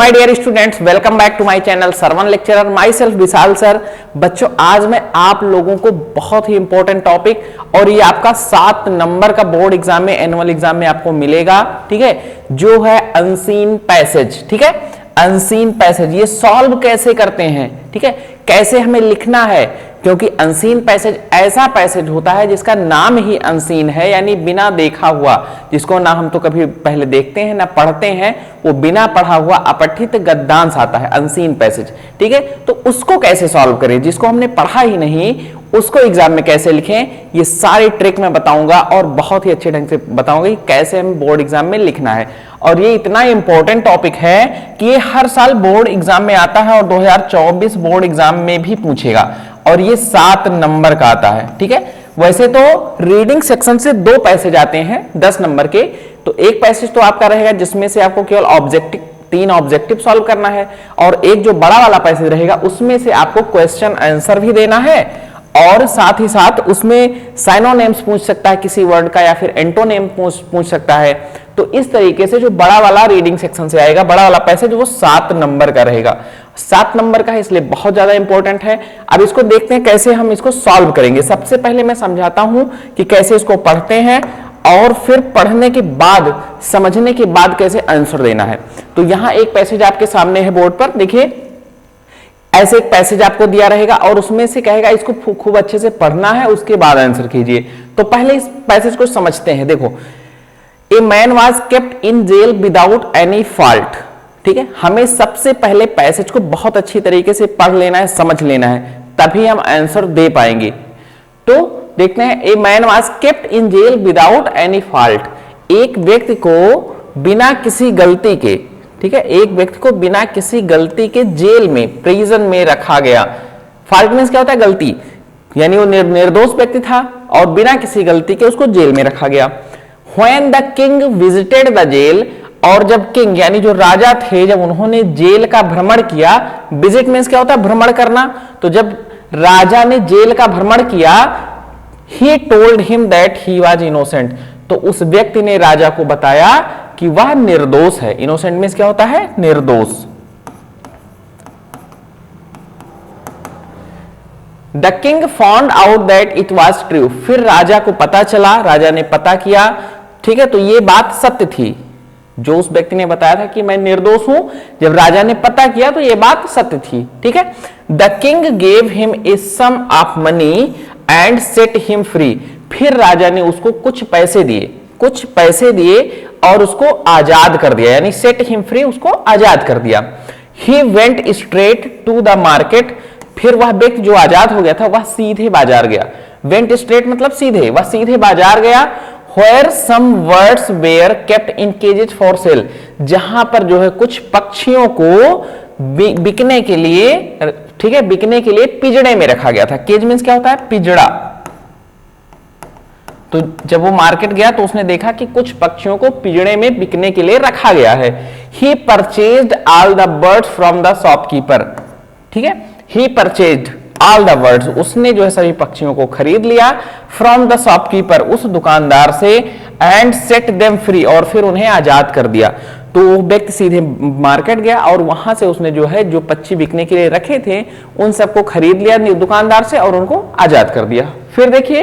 My dear students, welcome back to my channel Sarvan lecturer, myself Vishal sir. बच्चों, आज मैं आप लोगों को बहुत ही इंपॉर्टेंट टॉपिक, और ये आपका 7 नंबर का बोर्ड एग्जाम में, एनुअल एग्जाम में आपको मिलेगा, ठीक है, जो है अनसीन पैसेज। ठीक है, अनसीन पैसेज ये सॉल्व कैसे करते हैं, ठीक है, कैसे हमें लिखना है, क्योंकि अनसीन पैसेज ऐसा पैसेज होता है जिसका नाम ही अनसीन है, यानी बिना देखा हुआ, जिसको ना हम तो कभी पहले देखते हैं ना पढ़ते हैं, वो बिना पढ़ा हुआ अपठित गद्यांश आता है, अनसीन पैसेज। ठीक है, तो उसको कैसे सॉल्व करें, जिसको हमने पढ़ा ही नहीं उसको एग्जाम में कैसे लिखें, ये सारी ट्रिक मैं बताऊंगा और बहुत ही अच्छे ढंग से बताऊंगा कि कैसे हम बोर्ड एग्जाम में लिखना है। और ये इतना इंपॉर्टेंट टॉपिक है कि ये हर साल बोर्ड एग्जाम में आता है और 2024 बोर्ड एग्जाम में भी पूछेगा, और ये 7 नंबर का आता है। ठीक है, वैसे तो रीडिंग सेक्शन से 2 पैसेज आते हैं 10 नंबर के, तो एक पैसेज तो आपका रहेगा जिसमें से आपको केवल ऑब्जेक्टिव 3 ऑब्जेक्टिव सॉल्व करना है, और एक जो बड़ा वाला पैसेज रहेगा उसमें से आपको क्वेश्चन आंसर भी देना है, और साथ ही साथ उसमें साइनोनिम्स पूछ सकता है किसी वर्ड का, या फिर एंटोनिम पूछ सकता है। तो इस तरीके से जो बड़ा वाला रीडिंग सेक्शन से आएगा, बड़ा वाला पैसेज, वो 7 नंबर का रहेगा। 7 नंबर का है, इसलिए बहुत ज्यादा इंपॉर्टेंट है। अब इसको देखते हैं कैसे हम इसको सॉल्व करेंगे। सबसे पहले मैं समझाता हूं कि कैसे इसको पढ़ते हैं, और फिर पढ़ने के बाद, समझने के बाद कैसे आंसर देना है। तो यहां एक पैसेज आपके सामने है बोर्ड पर, देखिए ऐसे एक पैसेज आपको दिया रहेगा और उसमें से कहेगा इसको खूब अच्छे से पढ़ना है, उसके बाद आंसर कीजिए। तो पहले इस पैसेज को समझते हैं। देखो, a man was kept in jail without any fault. ठीक है, हमें सबसे पहले पैसेज को बहुत अच्छी तरीके से पढ़ लेना है, समझ लेना है, तभी हम आंसर दे पाएंगे। तो देखते हैं, a man was kept in jail without any fault. एक व्यक्ति को बिना किसी गलती के, ठीक है, एक व्यक्ति को बिना किसी गलती के जेल में, प्रिजन में रखा गया। फॉल्ट मींस क्या होता है? गलती, यानी वो निर्दोष व्यक्ति था और बिना किसी गलती के उसको जेल में रखा गया। When the king visited the jail, और जब किंग यानी जो राजा थे, जब उन्होंने जेल का भ्रमण किया, विजिट मींस क्या होता है? भ्रमण करना। तो जब राजा ने जेल का भ्रमण किया, he told him that he was innocent, तो उस व्यक्ति ने राजा को बताया कि वह निर्दोष है। इनोसेंट मींस क्या होता है? निर्दोष। The king found out that it was true, फिर राजा को पता चला, राजा ने पता किया, ठीक है, तो ये बात सत्य थी। जो उस व्यक्ति ने बताया था कि मैं निर्दोष हूं, जब राजा ने पता किया तो ये बात सत्य थी। ठीक है, the king gave him a sum of money and set him free, फिर राजा ने उसको कुछ पैसे दिए और उसको आजाद कर दिया, यानी सेट हिम फ्री, उसको आजाद कर दिया। He went straight to the market, फिर वह व्यक्ति जो आजाद हो गया था वह सीधे बाजार गया। वेंट स्ट्रेट मतलब सीधे, वह सीधे बाजार गया। Where some birds were kept in cages for sale, जहां पर जो है कुछ पक्षियों को बिकने के लिए, ठीक है, बिकने के लिए पिंजड़े में रखा गया था। केज मींस क्या होता है? पिंजड़ा। तो जब वो मार्केट गया तो उसने देखा कि कुछ पक्षियों को पिंजड़े में बिकने के लिए रखा गया है। He purchased all the birds from the shopkeeper, ठीक है, he purchased all the birds, उसने जो है सभी पक्षियों को खरीद लिया, from the shopkeeper, उस दुकानदार से, and set them free, और फिर उन्हें आजाद कर दिया। तो वो व्यक्ति सीधे मार्केट गया और वहां से उसने जो है जो पक्षी बिकने के लिए रखे थे उन सबको खरीद लिया दुकानदार से और उनको आजाद कर दिया। फिर देखिए,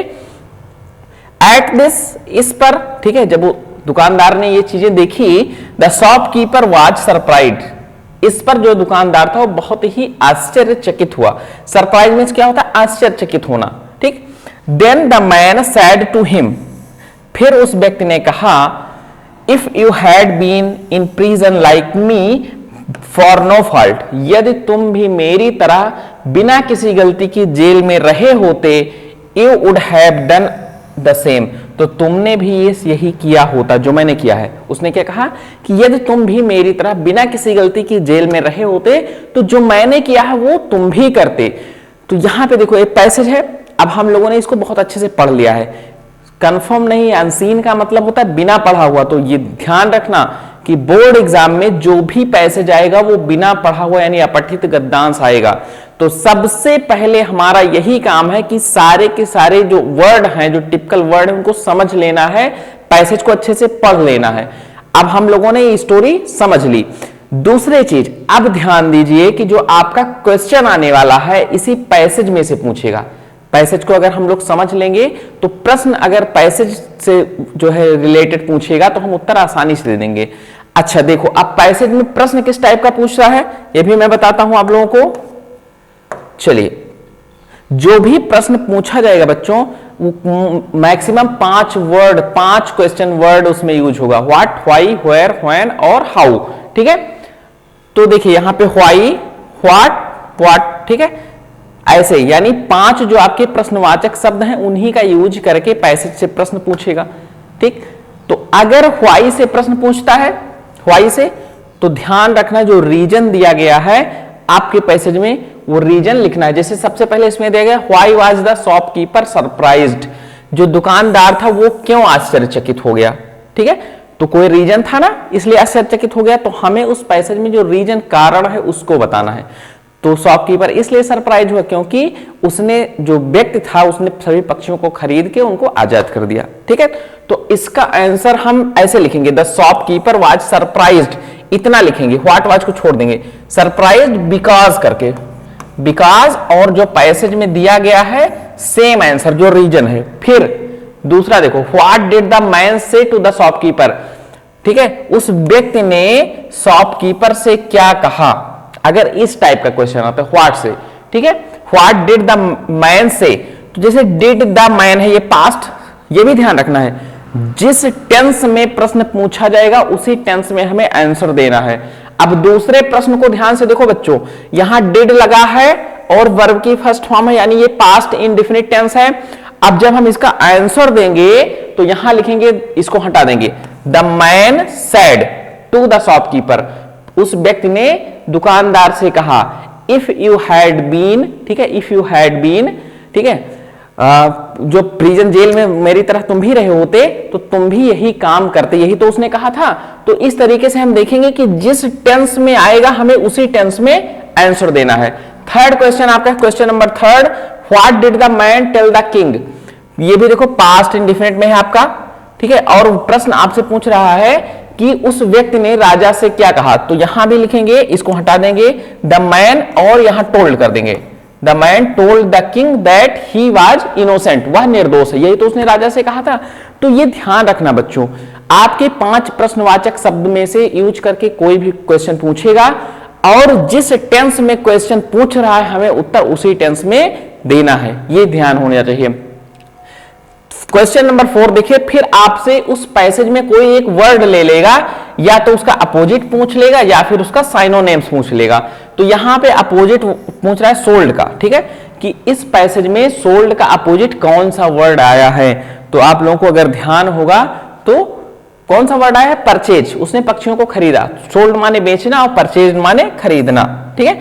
एट दिस, इस पर, ठीक है, जब वो दुकानदार ने ये चीजें देखी, द शॉपकीपर वाज सरप्राइज्ड, इस पर जो दुकानदार था वो बहुत ही आश्चर्यचकित हुआ। सरप्राइज मींस क्या होता है? आश्चर्यचकित होना। ठीक, then the man said to him, फिर उस व्यक्ति ने कहा, if you had been in prison like me for no fault, यदि तुम भी मेरी तरह बिना किसी गलती की जेल में रहे होते, you would have done the same, तो तुमने भी यही किया होता जो मैंने किया है। उसने क्या कहा कि यदि तुम भी मेरी तरह बिना किसी गलती की जेल में रहे होते तो जो मैंने किया है वो तुम भी करते। तो यहां पे देखो एक पैसेज है, अब हम लोगों ने इसको बहुत अच्छे से पढ़ लिया है। कंफर्म नहीं, अनसीन का मतलब होता है बिना पढ़ा हुआ। तो ये ध्यान रखना कि बोर्ड एग्जाम में जो भी पैसेज आएगा वो बिना पढ़ा हुआ यानी अपठित गद्यांश आएगा। तो सबसे पहले हमारा यही काम है कि सारे के सारे जो वर्ड हैं, जो टिपिकल वर्ड है, उनको समझ लेना है, पैसेज को अच्छे से पढ़ लेना है। अब हम लोगों ने ये स्टोरी समझ ली। दूसरी चीज, अब ध्यान दीजिए कि जो आपका क्वेश्चन आने वाला है इसी पैसेज में से पूछेगा। पैसेज को अगर हम लोग समझ लेंगे तो प्रश्न अगर पैसेज से जो है रिलेटेड पूछेगा तो हम उत्तर आसानी से दे देंगे। अच्छा देखो, अब पैसेज में प्रश्न किस टाइप का पूछ रहा है ये भी मैं बताता हूं आप लोगों को। चलिए, जो भी प्रश्न पूछा जाएगा बच्चों, मैक्सिमम 5 वर्ड, 5 क्वेश्चन वर्ड उसमें यूज होगा। व्हाट, व्हाई, वेयर, व्हेन और हाउ। ठीक है, तो देखिए यहां पे व्हाई, व्हाट, ठीक है, ऐसे यानी 5 जो आपके प्रश्नवाचक शब्द हैं उन्हीं का यूज करके पैसेज से प्रश्न पूछेगा। ठीक, तो अगर व्हाई से प्रश्न पूछता है, व्हाई से, तो ध्यान रखना जो रीजन दिया गया है आपके पैसेज में वो रीजन लिखना है। जैसे सबसे पहले इसमें दिया गया why was the shopkeeper surprised, जो दुकानदार था वो क्यों आश्चर्यचकित हो गया। ठीक है, तो कोई रीजन था ना, इसलिए आश्चर्यचकित हो गया, तो हमें उस पैसेज में जो रीजन, कारण है उसको बताना है। तो शॉपकीपर इसलिए सरप्राइज हुआ क्योंकि उसने, जो व्यक्ति था उसने सभी पक्षियों को खरीद के उनको आजाद कर दिया। ठीक है, तो इसका आंसर हम ऐसे लिखेंगे, द शॉपकीपर वाज सरप्राइज्ड, इतना लिखेंगे, व्हाट वाज को छोड़ देंगे, सरप्राइज्ड बिकॉज करके, बिकॉज, और जो पैसेज में दिया गया है सेम आंसर जो रीजन है। फिर दूसरा देखो, व्हाट डिड द मैन से टू द शॉपकीपर। ठीक है, उस व्यक्ति ने शॉपकीपर से क्या कहा, अगर इस टाइप का क्वेश्चन आता है व्हाट से। ठीक है, व्हाट डिड द मैन से, तो जैसे डिड द मैन है ये पास्ट, ये भी ध्यान रखना है, जिस टेंस में प्रश्न पूछा जाएगा उसी टेंस में हमें आंसर देना है। अब दूसरे प्रश्न को ध्यान से देखो बच्चों, यहां डिड लगा है और वर्ब की फर्स्ट फॉर्म है, यानी ये पास्ट इंडेफिनिट टेंस है। अब जब हम इसका आंसर देंगे तो यहां लिखेंगे, इसको हटा देंगे, the man said to the shopkeeper, उस व्यक्ति ने दुकानदार से कहा, इफ यू हैड बीन, ठीक है, इफ यू हैड बीन, ठीक है, जो प्रिजन जेल में मेरी तरह तुम भी रहे होते तो तुम भी यही काम करते, यही तो उसने कहा था। तो इस तरीके से हम देखेंगे कि जिस टेंस में आएगा हमें उसी टेंस में आंसर देना है। थर्ड क्वेश्चन आपका, question number third, what did the man tell the king, ये भी देखो पास्ट इंडेफिनिट में है आपका। ठीक है, और प्रश्न आपसे पूछ रहा है कि उस व्यक्ति ने राजा से क्या कहा, तो यहां भी लिखेंगे, इसको हटा देंगे, द मैन, और यहां टोल्ड कर देंगे, the man told the king that he was innocent, वह निर्दोष है, यही तो उसने राजा से कहा था। तो ये ध्यान रखना बच्चों, आपके 5 प्रश्नवाचक शब्द में से यूज करके कोई भी क्वेश्चन पूछेगा और जिस टेंस में क्वेश्चन पूछ रहा है हमें उत्तर उसी टेंस में देना है, ये ध्यान होना चाहिए। क्वेश्चन नंबर 4 देखिए, फिर आपसे उस पैसेज में कोई एक वर्ड ले लेगा, या तो उसका अपोजिट पूछ लेगा या फिर उसका साइनोनेम्स पूछ लेगा। तो यहां पे अपोजिट पूछ रहा है सोल्ड का, ठीक है, कि इस पैसेज में सोल्ड का अपोजिट कौन सा वर्ड आया है। तो आप लोगों को अगर ध्यान होगा तो कौन सा वर्ड आया है, परचेज, उसने पक्षियों को खरीदा। सोल्ड माने बेचना और परचेज माने खरीदना। ठीक है,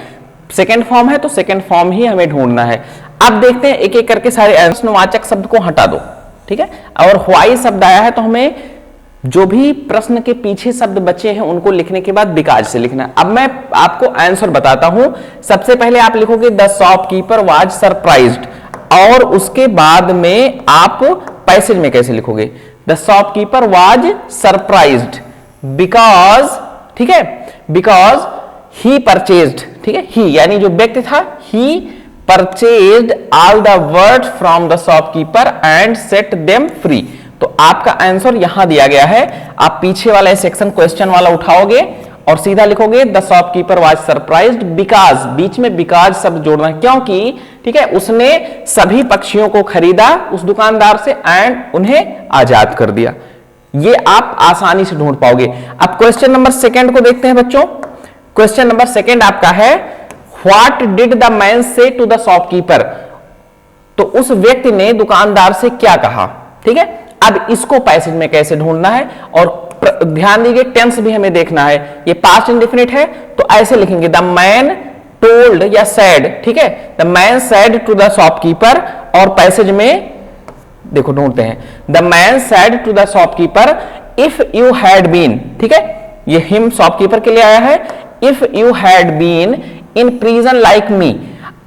सेकेंड फॉर्म है तो सेकेंड फॉर्म ही हमें ढूंढना है। अब देखते हैं एक एक करके सारे प्रश्नवाचक शब्द को हटा दो। ठीक है, और व्हाई शब्द आया है तो हमें जो भी प्रश्न के पीछे शब्द बचे हैं उनको लिखने के बाद बिकॉज से लिखना है। अब मैं आपको आंसर बताता हूं। सबसे पहले आप लिखोगे द शॉपकीपर वाज सरप्राइज्ड, और उसके बाद में आप पैसेज में कैसे लिखोगे, the shopkeeper was surprised because, ठीक है, बिकॉज ही परचेज्ड, ठीक है, ही यानी जो व्यक्ति था, he purchased all the words from the shopkeeper and set them free. तो आपका आंसर यहां दिया गया है। आप पीछे वाला सेक्शन क्वेश्चन वाला उठाओगे और सीधा लिखोगे the shopkeeper was surprised because, बीच में बिकॉज शब्द जोड़ना है क्योंकि, ठीक है, उसने सभी पक्षियों को खरीदा उस दुकानदार से एंड उन्हें आजाद कर दिया। ये आप आसानी से ढूंढ पाओगे। अब क्वेश्चन नंबर सेकंड को देखते हैं बच्चों। क्वेश्चन नंबर सेकंड आपका है व्हाट डिड द मैन से टू द शॉपकीपर, तो उस व्यक्ति ने दुकानदार से क्या कहा। ठीक है, अब इसको पैसेज में कैसे ढूंढना है, और ध्यान दीजिए टेंस भी हमें देखना है। ये पास्ट इंडेफिनिट है तो ऐसे लिखेंगे द मैन टोल्ड या सैड, ठीक है, the man said to the shopkeeper, और पैसेज में देखो ढूंढते हैं, the man said to the shopkeeper if you had been, ठीक है, ये हिम शॉपकीपर के लिए आया है, if you had been in prison like me.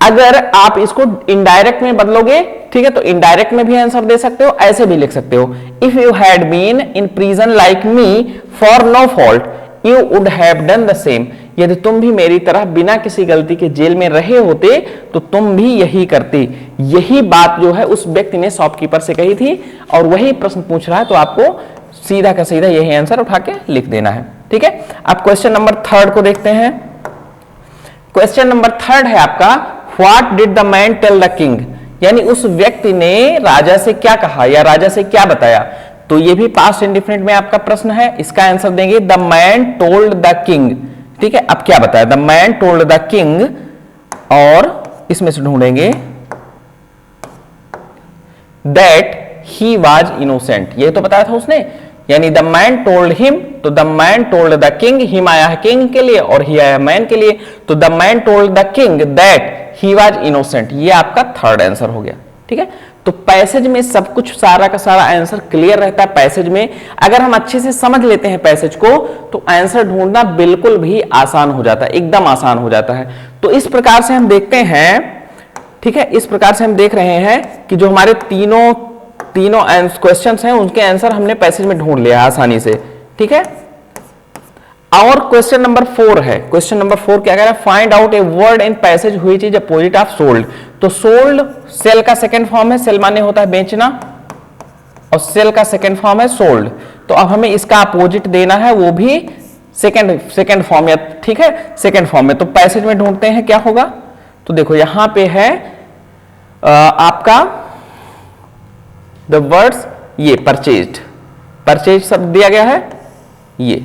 अगर आप इसको इनडायरेक्ट में बदलोगे, ठीक है, तो इनडायरेक्ट में भी आंसर दे सकते हो, ऐसे भी लिख सकते हो, if you had been in prison like me for no fault, you would have done the same, यदि तुम भी मेरी तरह बिना किसी गलती के जेल में रहे होते तो तुम भी यही करते। यही बात जो है उस व्यक्ति ने शॉपकीपर से कही थी और वही प्रश्न पूछ रहा है, तो आपको सीधा का सीधा यही आंसर उठा के लिख देना है। ठीक है, अब क्वेश्चन नंबर 3 को देखते हैं। क्वेश्चन नंबर 3 है आपका, what did the man tell the king, यानी उस व्यक्ति ने राजा से क्या कहा या राजा से क्या बताया। तो ये भी पास्ट इंडिफिनिट में आपका प्रश्न है, इसका आंसर देंगे the man told the king. ठीक है, अब क्या बताया, the man told the king, और इसमें से ढूंढेंगे दैट ही वाज इनोसेंट, ये तो बताया था उसने, यानी द मैन टोल्ड हिम, तो the man told the king, him आया है किंग के लिए और ही आया मैन के लिए, तो the man told the king that he was innocent, ये आपका थर्ड आंसर हो गया। ठीक है, तो पैसेज में सब कुछ सारा का सारा आंसर क्लियर रहता है। पैसेज में अगर हम अच्छे से समझ लेते हैं पैसेज को, तो आंसर ढूंढना बिल्कुल भी आसान हो जाता है, एकदम आसान हो जाता है। तो इस प्रकार से हम देखते हैं, ठीक है, इस प्रकार से हम देख रहे हैं कि जो हमारे तीनों क्वेश्चंस हैं उनके आंसर हमने पैसेज में ढूंढ लिया आसानी से। ठीक है, और क्वेश्चन नंबर 4 है, क्वेश्चन नंबर 4 क्या कह रहा है, find out a word in passage which is opposite of sold. तो सोल्ड सेल का सेकंड फॉर्म है, सेल माने होता है बेचना, और सेल का सेकंड फॉर्म है सोल्ड। तो अब हमें इसका अपोजिट देना है, वो भी सेकंड फॉर्म या, ठीक है, सेकंड फॉर्म में। तो पैसेज में ढूंढते हैं क्या होगा, तो देखो यहां पे है आपका द वर्ड्स, ये परचेज शब्द दिया गया है, ये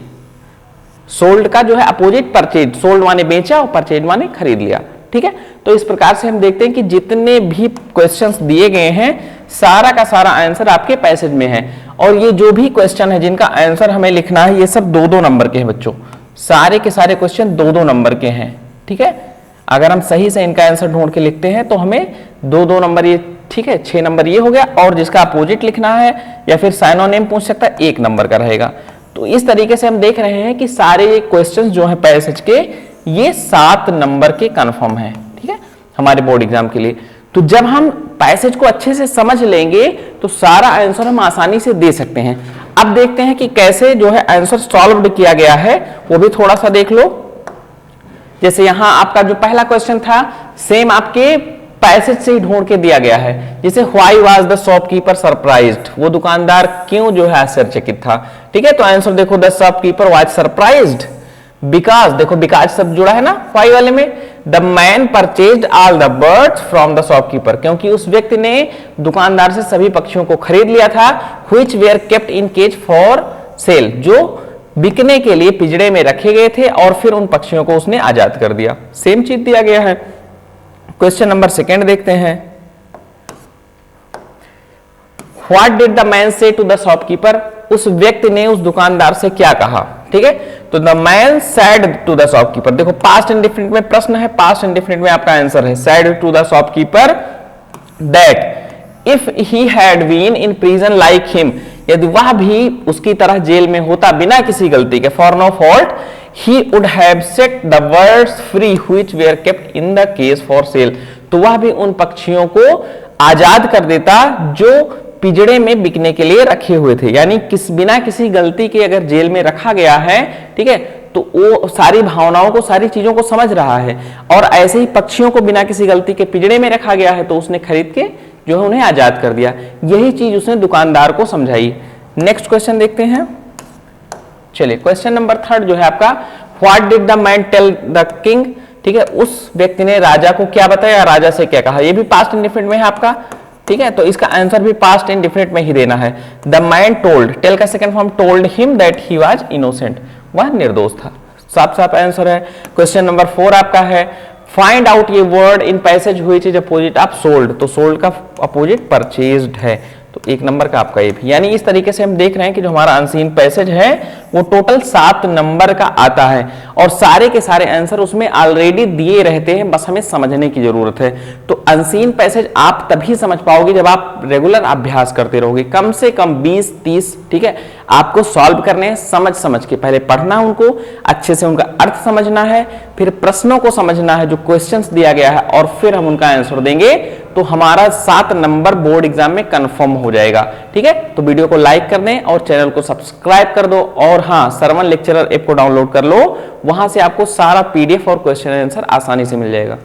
सोल्ड का जो है अपोजिट परचेज, सोल्ड माने बेचा और परचेज माने खरीद लिया। ठीक है, तो इस प्रकार से हम देखते हैं कि जितने भी क्वेश्चंस दिए गए हैं सारा का सारा आंसर आपके पैसेज में है, और ये जो भी क्वेश्चन है जिनका आंसर हमें लिखना है ये सब 2-2 नंबर के हैं बच्चों, सारे के सारे क्वेश्चन 2-2 नंबर के हैं। ठीक है, अगर हम सही से इनका आंसर ढूंढ के लिखते हैं तो हमें 2-2 नंबर ये, ठीक है, 6 नंबर ये हो गया, और जिसका अपोजिट लिखना है या फिर साइनोनिम पूछ सकता है 1 नंबर का रहेगा। तो इस तरीके से हम देख रहे हैं कि सारे क्वेश्चंस जो है पैसेज के ये 7 नंबर के कंफर्म हैं। ठीक है, हमारे बोर्ड एग्जाम के लिए। तो जब हम पैसेज को अच्छे से समझ लेंगे तो सारा आंसर हम आसानी से दे सकते हैं। अब देखते हैं कि कैसे जो है आंसर सॉल्व किया गया है, वो भी थोड़ा सा देख लो। जैसे यहां आपका जो पहला क्वेश्चन था सेम आपके पैसेज से ही ढूंढ के दिया गया है, जैसे why was the shopkeeper surprised, वो दुकानदार क्यों जो है आश्चर्यचकित था। ठीक है, तो आंसर देखो the shopkeeper was surprised because, देखो बिकॉज सब जुड़ा है ना व्हाई वाले में, the man purchased all the birds from the shopkeeper, क्योंकि उस व्यक्ति ने दुकानदार से सभी पक्षियों को खरीद लिया था, which were kept in cage for sale, जो बिकने के लिए पिंजड़े में रखे गए थे और फिर उन पक्षियों को उसने आजाद कर दिया। सेम चीज दिया गया है। क्वेश्चन नंबर 2 देखते हैं, व्हाट डिड द मैन से टू द शॉपकीपर, उस व्यक्ति ने उस दुकानदार से क्या कहा। ठीक है, तो the man said to the shopkeeper, देखो पास्ट इंडिफिनिट में प्रश्न है, पास्ट इंडिफिनिट में आपका आंसर है said to the shopkeeper that if he had been in prison like him, यदि वह भी उसकी तरह जेल में होता बिना किसी गलती के, for no fault, he would have set the birds free which were kept in the cage for sale, तो वह भी उन पक्षियों को आजाद कर देता जो पिंजड़े में बिकने के लिए रखे हुए थे। यानी बिना किसी गलती के अगर जेल में रखा गया है, ठीक है, तो वो सारी भावनाओं को, सारी चीजों को समझ रहा है, और ऐसे ही पक्षियों को बिना किसी गलती के पिंजड़े में रखा गया है तो उसने खरीद के जो है उन्हें आजाद कर दिया। यही चीज उसने दुकानदार को समझाई। नेक्स्ट क्वेश्चन देखते हैं। चलिए क्वेश्चन नंबर 3 जो है आपका, what did the man tell the king, ठीक है, उस व्यक्ति ने राजा को क्या बताया, राजा से क्या कहा। ये भी पास्ट इंडिफिनिट में है आपका। ठीक है, तो इसका आंसर भी पास्ट इंडिफिनिट में ही देना है। द मैन टोल्ड, टेल का second form told him that he was innocent, वह निर्दोष था। साफ साफ आंसर है। क्वेश्चन नंबर 4 आपका है, फाइंड आउट ये word in passage which is opposite of sold, तो सोल्ड का अपोजिट परचेज्ड है, तो 1 नंबर का आपका ये भी। यानी इस तरीके से हम देख रहे हैं कि जो हमारा अनसीन पैसेज है वो टोटल 7 नंबर का आता है, और सारे के सारे आंसर उसमें ऑलरेडी दिए रहते हैं, बस हमें समझने की जरूरत है। तो अनसीन पैसेज आप तभी समझ पाओगे जब आप रेगुलर अभ्यास करते रहोगे, कम से कम 20-30, ठीक है, आपको सॉल्व करने हैं, समझ समझ के पहले पढ़ना, उनको अच्छे से उनका अर्थ समझना है, फिर प्रश्नों को समझना है जो क्वेश्चंस दिया गया है, और फिर हम उनका आंसर देंगे तो हमारा 7 नंबर बोर्ड एग्जाम में कंफर्म हो जाएगा। ठीक है, तो वीडियो को लाइक कर दें और चैनल को सब्सक्राइब कर दो, और हाँ, सरवन लेक्चरर ऐप को डाउनलोड कर लो, वहां से आपको सारा PDF और क्वेश्चन आंसर आसानी से मिल जाएगा।